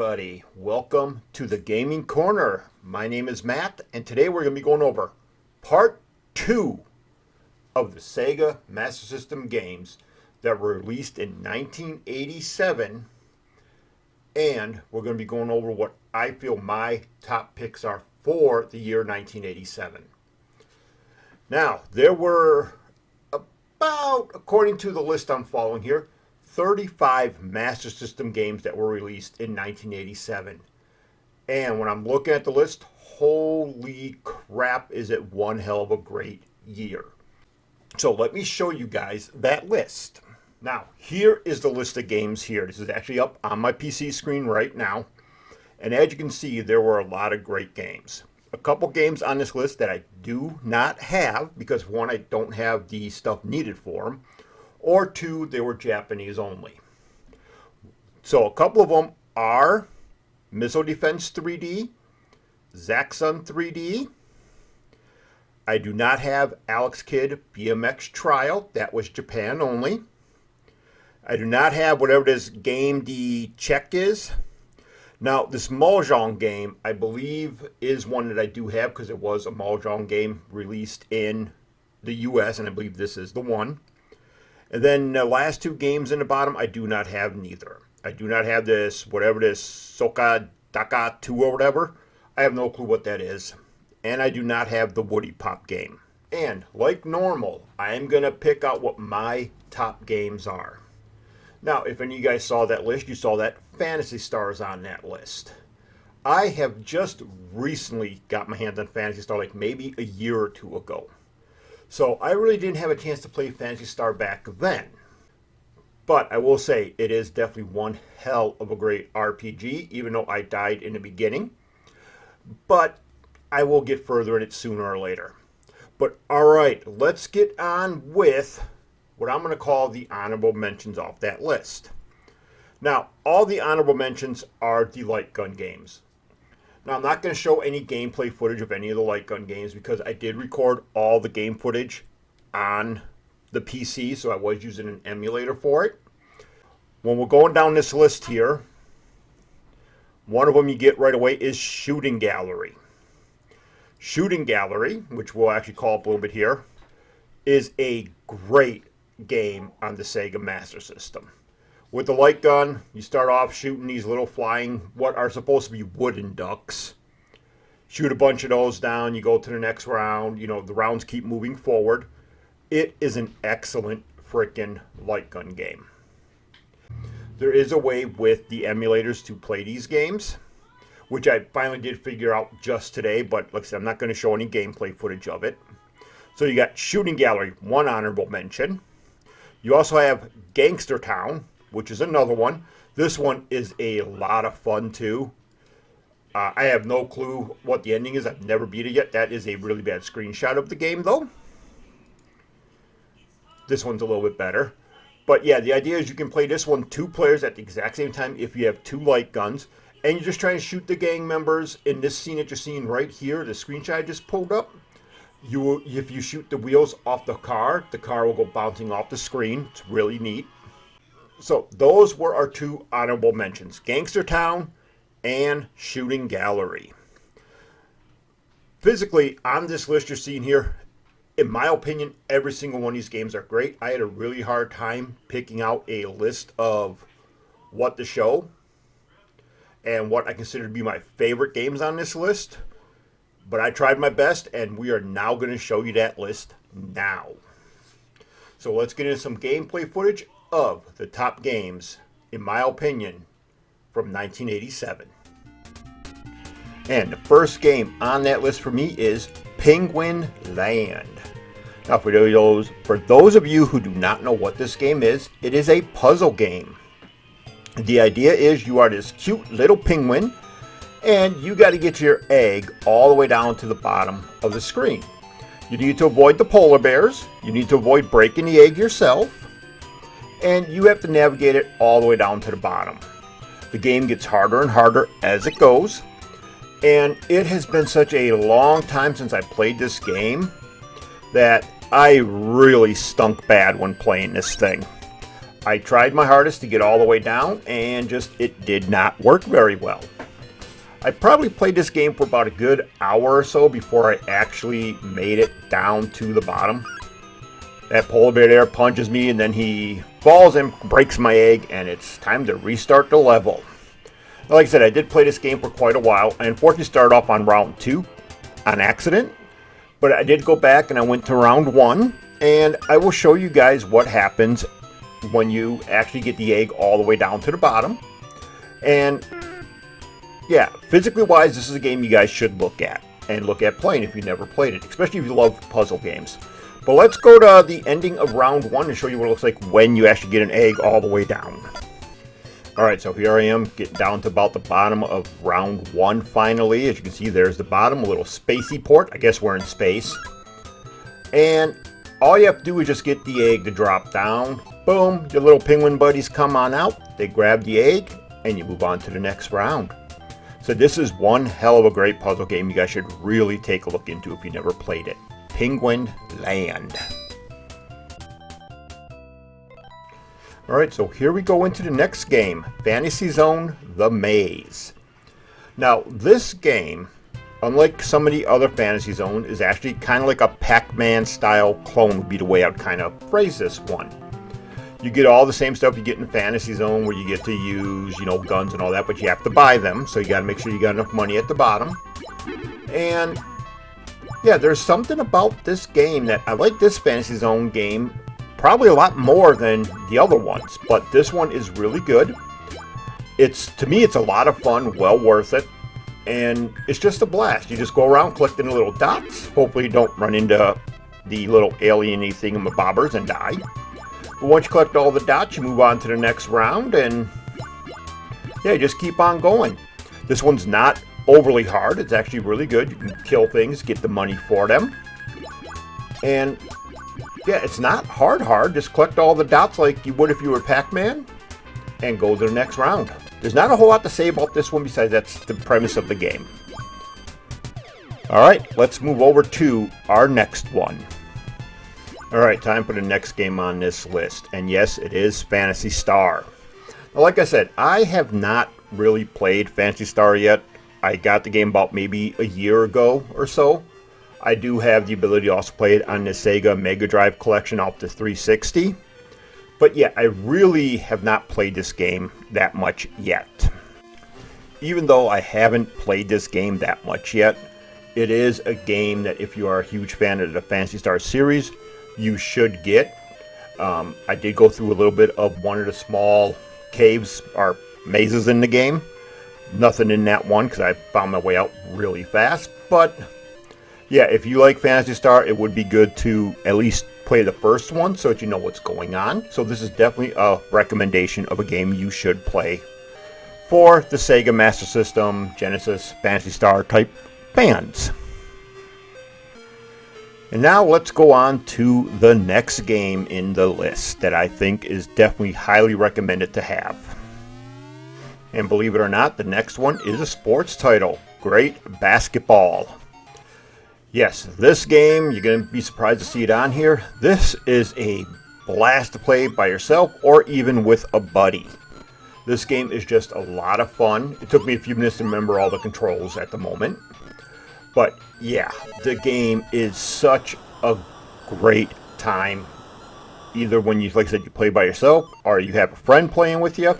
everybody, welcome to the Gaming Corner. My name is Matt, and today we're going to be going over part 2 of the Sega Master System games that were released in 1987, and we're going to be going over what I feel my top picks are for the year 1987. Now, there were about, according to the list I'm following here, 35 Master System games that were released in 1987. And when I'm looking at the list, holy crap, is it one hell of a great year. So let me show you guys that list. Now, here is the list of games here. This is actually up on my PC screen right now. And as you can see, there were a lot of great games. A couple games on this list that I do not have, because one, I don't have the stuff needed for them, or two, they were Japanese only. So a couple of them are Missile Defense 3D, Zaxxon 3D. I do not have Alex Kidd BMX Trial. That was Japan only. I do not have whatever this game the Czech is. Now, this Mahjong game, I believe, is one that I do have because it was a Mahjong game released in the US, and I believe this is the one. And then the last two games in the bottom, I do not have neither. I do not have this, whatever this, Soka Daka 2 or whatever. I have no clue what that is. And I do not have the Woody Pop game. And like normal, I am going to pick out what my top games are. Now, if any of you guys saw that list, you saw that Phantasy Star is on that list. I have just recently got my hands on Phantasy Star, like maybe a year or two ago. So I really didn't have a chance to play Phantasy Star back then. But I will say it is definitely one hell of a great RPG, even though I died in the beginning. But I will get further in it sooner or later. But alright, let's get on with what I'm going to call the honorable mentions off that list. Now, all the honorable mentions are the light gun games. Now, I'm not going to show any gameplay footage of any of the light gun games because I did record all the game footage on the PC, so I was using an emulator for it. When we're going down this list here, one of them you get right away is Shooting Gallery. Shooting Gallery, which we'll actually call up a little bit here, is a great game on the Sega Master System. With the light gun, you start off shooting these little flying, what are supposed to be wooden ducks. Shoot a bunch of those down, you go to the next round, you know, the rounds keep moving forward. It is an excellent freaking light gun game. There is a way with the emulators to play these games, which I finally did figure out just today, but like I said, I'm not going to show any gameplay footage of it. So you got Shooting Gallery, one honorable mention. You also have Gangster Town, which is another one. This one is a lot of fun too. I have no clue what the ending is. I've never beat it yet. That is a really bad screenshot of the game though. This one's a little bit better. But yeah, the idea is you can play this one 2 players at the exact same time if you have 2 light guns. And you're just trying to shoot the gang members. In this scene that you're seeing right here, the screenshot I just pulled up, if you shoot the wheels off the car will go bouncing off the screen. It's really neat. So those were our 2 honorable mentions, Gangster Town and Shooting Gallery. Physically, on this list you're seeing here, in my opinion, every single one of these games are great. I had a really hard time picking out a list of what to show and what I consider to be my favorite games on this list. But I tried my best, and we are now going to show you that list now. So let's get into some gameplay footage of the top games, in my opinion, from 1987. And the first game on that list for me is Penguin Land. Now, for those of you who do not know what this game is, it is a puzzle game. The idea is you are this cute little penguin, and you got to get your egg all the way down to the bottom of the screen. You need to avoid the polar bears, you need to avoid breaking the egg yourself, and you have to navigate it all the way down to the bottom. The game gets harder and harder as it goes, and it has been such a long time since I played this game that I really stunk bad when playing this thing. I tried my hardest to get all the way down, and just it did not work very well. I probably played this game for about a good hour or so before I actually made it down to the bottom. That polar bear there punches me, and then he falls and breaks my egg, and it's time to restart the level. Like I said, I did play this game for quite a while. I unfortunately started off on round 2 on accident, but I did go back and I went to round 1, and I will show you guys what happens when you actually get the egg all the way down to the bottom. And yeah, physically wise, this is a game you guys should look at and look at playing if you've never played it, especially if you love puzzle games. But let's go to the ending of round 1 and show you what it looks like when you actually get an egg all the way down. Alright, so here I am getting down to about the bottom of round 1 finally. As you can see, there's the bottom, a little spacey port. I guess we're in space. And all you have to do is just get the egg to drop down. Boom, your little penguin buddies come on out. They grab the egg, and you move on to the next round. So this is one hell of a great puzzle game you guys should really take a look into if you never played it. Penguin Land. Alright, so here we go into the next game, Fantasy Zone The Maze. Now, this game, unlike some of the other Fantasy Zone, is actually kind of like a Pac-Man style clone would be the way I would kind of phrase this one. You get all the same stuff you get in Fantasy Zone where you get to use, guns and all that, but you have to buy them, so you got to make sure you got enough money at the bottom. And yeah, there's something about this game that I like this Fantasy Zone game probably a lot more than the other ones, but this one is really good. To me, it's a lot of fun, well worth it, and it's just a blast. You just go around collecting the little dots. Hopefully you don't run into the little alien-y thingamabobbers and die. But once you collect all the dots, you move on to the next round, and yeah, just keep on going. This one's not overly hard. It's actually really good. You can kill things, get the money for them, and yeah, it's not hard. Just collect all the dots like you would if you were Pac-Man and go to the next round. There's not a whole lot to say about this one besides that's the premise of the game. Alright, let's move over to our next one. Alright, time for the next game on this list. And yes, it is Phantasy Star. Now, like I said, I have not really played Phantasy Star yet. I got the game about maybe a year ago or so. I do have the ability to also play it on the Sega Mega Drive collection off the 360. But yeah, I really have not played this game that much yet. Even though I haven't played this game that much yet, it is a game that if you are a huge fan of the Phantasy Star series, you should get. I did go through a little bit of one of the small caves or mazes in the game. Nothing in that one because I found my way out really fast, but yeah, if you like Phantasy Star, it would be good to at least play the first one so that you know what's going on. So this is definitely a recommendation of a game you should play for the Sega Master System, Genesis, Phantasy Star type fans. And now let's go on to the next game in the list that I think is definitely highly recommended to have. And believe it or not, the next one is a sports title, Great Basketball. Yes, this game, you're going to be surprised to see it on here. This is a blast to play by yourself or even with a buddy. This game is just a lot of fun. It took me a few minutes to remember all the controls at the moment. But yeah, the game is such a great time. Either when you, like I said, you play by yourself or you have a friend playing with you.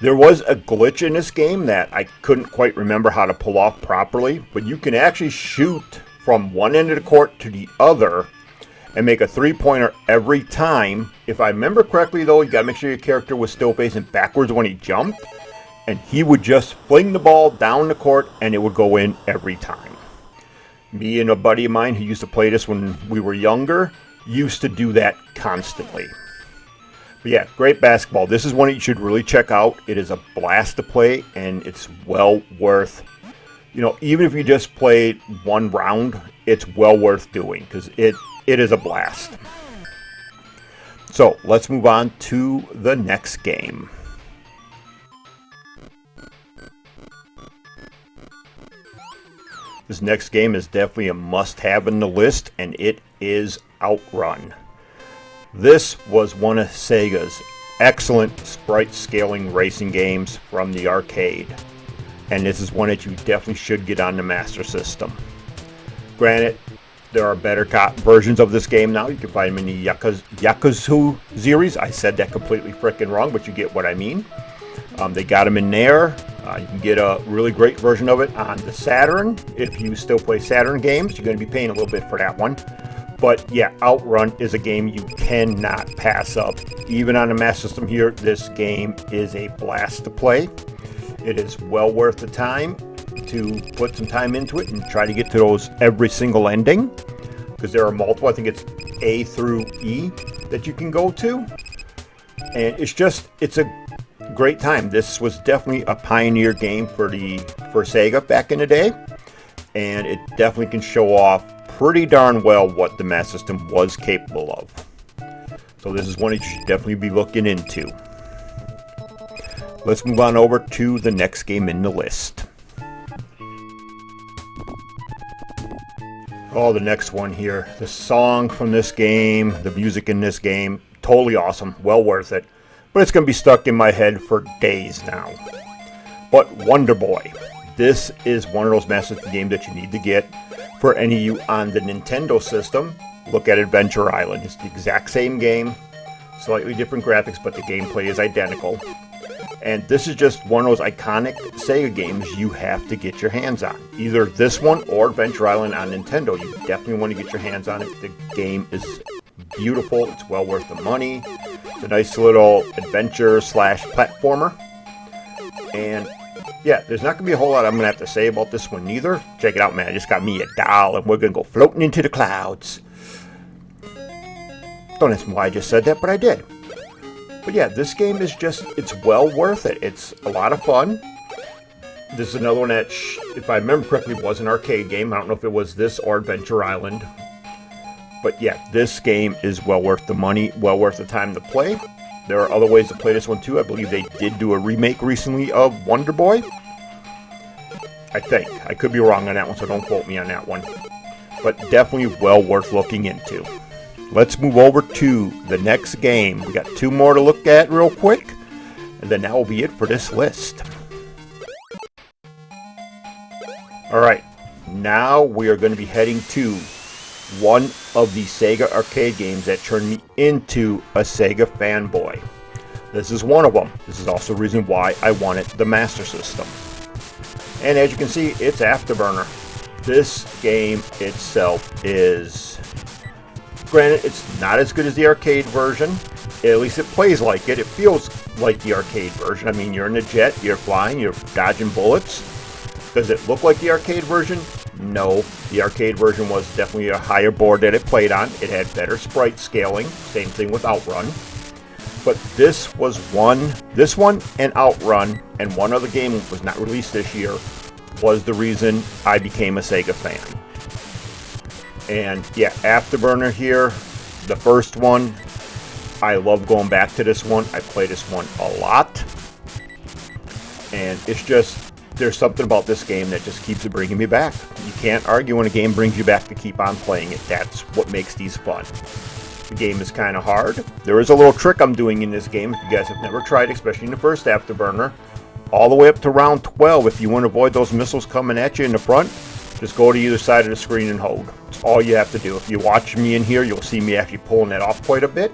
There was a glitch in this game that I couldn't quite remember how to pull off properly, but you can actually shoot from one end of the court to the other and make a three-pointer every time. If I remember correctly, though, you got to make sure your character was still facing backwards when he jumped, and he would just fling the ball down the court and it would go in every time. Me and a buddy of mine who used to play this when we were younger used to do that constantly. But yeah, Great Basketball. This is one that you should really check out. It is a blast to play, and it's well worth, even if you just play one round, it's well worth doing because it is a blast. So let's move on to the next game. This next game is definitely a must-have in the list, and it is Outrun. This was one of Sega's excellent sprite scaling racing games from the arcade. And this is one that you definitely should get on the Master System. Granted, there are better versions of this game now. You can find them in the Yakuza series. I said that completely freaking wrong, but you get what I mean. They got them in there. You can get a really great version of it on the Saturn. If you still play Saturn games, you're going to be paying a little bit for that one. But yeah, Outrun is a game you cannot pass up. Even on the Master System here, this game is a blast to play. It is well worth the time to put some time into it and try to get to those every single ending, because there are multiple. I think it's A through E that you can go to, and it's a great time. This was definitely a pioneer game for Sega back in the day, and it definitely can show off pretty darn well what the Master System was capable of. So this is one that you should definitely be looking into. Let's move on over to the next game in the list. Oh, the next one here. The song from this game, the music in this game, totally awesome, well worth it. But it's going to be stuck in my head for days now. But Wonder Boy. This is one of those Master System games that you need to get. For any of you on the Nintendo system, look at Adventure Island. It's the exact same game, slightly different graphics, but the gameplay is identical. And this is just one of those iconic Sega games you have to get your hands on. Either this one or Adventure Island on Nintendo. You definitely want to get your hands on it. The game is beautiful. It's well worth the money. It's a nice little adventure / platformer. And yeah, there's not going to be a whole lot I'm going to have to say about this one neither. Check it out, man. I just got me a doll and we're going to go floating into the clouds. Don't ask me why I just said that, but I did. But yeah, this game is it's well worth it. It's a lot of fun. This is another one that, if I remember correctly, was an arcade game. I don't know if it was this or Adventure Island. But yeah, this game is well worth the money, well worth the time to play. There are other ways to play this one too. I believe they did do a remake recently of Wonder Boy. I think. I could be wrong on that one, so don't quote me on that one. But definitely well worth looking into. Let's move over to the next game. We got two more to look at real quick, and then that will be it for this list. Alright, now we are going to be heading to one of the Sega arcade games that turned me into a Sega fanboy. This is one of them. This is also the reason why I wanted the Master System. And as you can see, it's Afterburner. This game itself is... Granted, it's not as good as the arcade version. At least it plays like it. It feels like the arcade version. I mean, you're in a jet, you're flying, you're dodging bullets. Does it look like the arcade version? No. The arcade version was definitely a higher board that it played on. It had better sprite scaling. Same thing with Outrun. But this one and Outrun, and one other game that was not released this year, was the reason I became a Sega fan. And yeah, Afterburner here, the first one, I love going back to this one. I play this one a lot. And it's just, there's something about this game that just keeps bringing me back. You can't argue when a game brings you back to keep on playing it. That's what makes these fun. The game is kind of hard. There is a little trick I'm doing in this game. If you guys have never tried, especially in the first Afterburner, all the way up to round 12, if you want to avoid those missiles coming at you in the front, just go to either side of the screen and hold. That's all you have to do. If you watch me in here, you'll see me actually pulling that off quite a bit.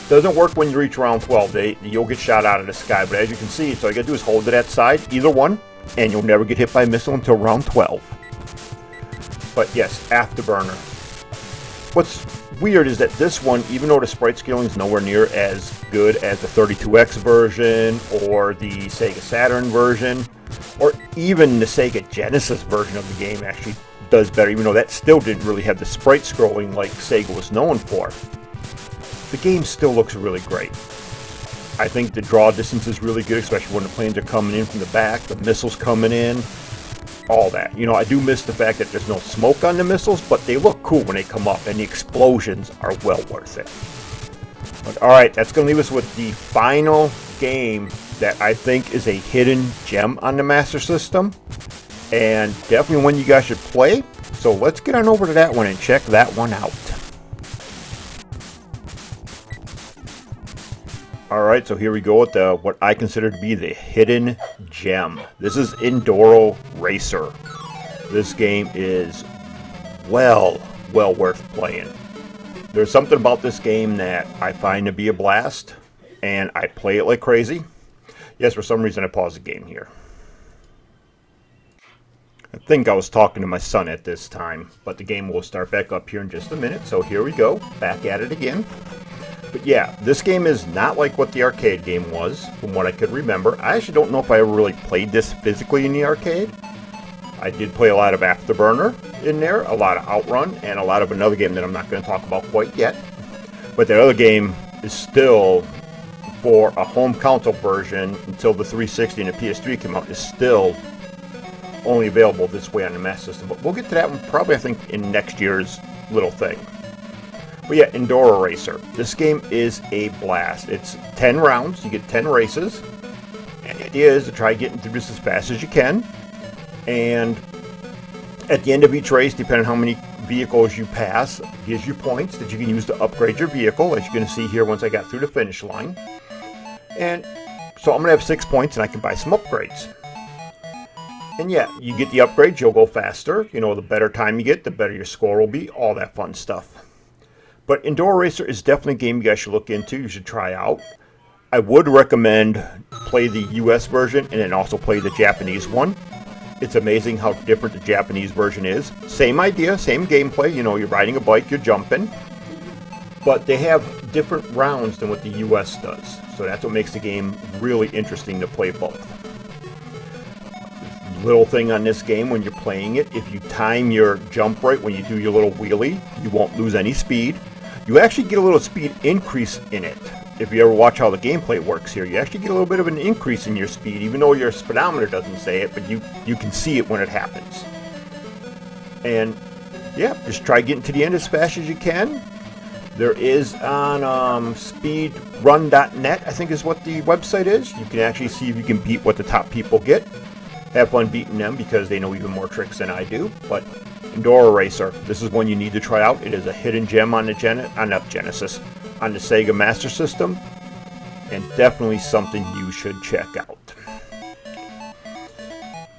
Doesn't work when you reach round 12. You'll get shot out of the sky. But as you can see, so all you got to do is hold to that side, either one, and you'll never get hit by a missile until round 12. But yes, Afterburner. What's weird is that this one, even though the sprite scaling is nowhere near as good as the 32X version or the Sega Saturn version, or even the Sega Genesis version of the game actually does better, even though that still didn't really have the sprite scrolling like Sega was known for. The game still looks really great. I think the draw distance is really good, especially when the planes are coming in from the back, the missiles coming in, all that. You know, I do miss the fact that there's no smoke on the missiles, but they look cool when they come up, and the explosions are well worth it. But alright, that's going to leave us with the final game that I think is a hidden gem on the Master System, and definitely one you guys should play. So let's get on over to that one and check that one out. Alright, so here we go with what I consider to be the hidden gem. This is Enduro Racer. This game is well worth playing. There's something about this game that I find to be a blast, and I play it like crazy. Yes, for some reason I paused the game here. I think I was talking to my son at this time, but the game will start back up here in just a minute. So here we go, back at it again. But yeah, this game is not like what the arcade game was, from what I could remember. I actually don't know if I ever really played this physically in the arcade. I did play a lot of Afterburner in there, a lot of Outrun, and a lot of another game that I'm not going to talk about quite yet. But that other game is still, for a home console version, until the 360 and the PS3 came out, is still only available this way on the Master System. But we'll get to that one probably, I think, in next year's little thing. But yeah, Enduro Racer. This game is a blast. It's 10 rounds. You get 10 races. And the idea is to try getting through this as fast as you can. And at the end of each race, depending on how many vehicles you pass, gives you points that you can use to upgrade your vehicle, as you're going to see here once I got through the finish line. And so I'm going to have 6 points, and I can buy some upgrades. And yeah, you get the upgrades, you'll go faster. You know, the better time you get, the better your score will be, all that fun stuff. But Enduro Racer is definitely a game you guys should look into. You should try out. I would recommend play the US version and then also play the Japanese one. It's amazing how different the Japanese version is. Same idea, same gameplay. You know, you're riding a bike, you're jumping. But they have different rounds than what the US does. So that's what makes the game really interesting to play both. Little thing on this game when you're playing it, if you time your jump right when you do your little wheelie, you won't lose any speed. You actually get a little speed increase in it. If you ever watch how the gameplay works here, you actually get a little bit of an increase in your speed, even though your speedometer doesn't say it, but you can see it when it happens. And yeah, just try getting to the end as fast as you can. There is on speedrun.net, I think is what the website is. You can actually see if you can beat what the top people get. Have fun beating them because they know even more tricks than I do. But Enduro Racer, this is one you need to try out. It is a hidden gem on the on the Sega Master System, and definitely something you should check out.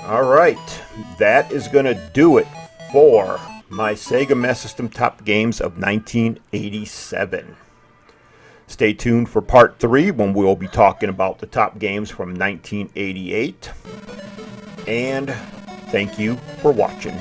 Alright, that is going to do it for my Sega Master System top games of 1987. Stay tuned for part 3 when we'll be talking about the top games from 1988. And thank you for watching.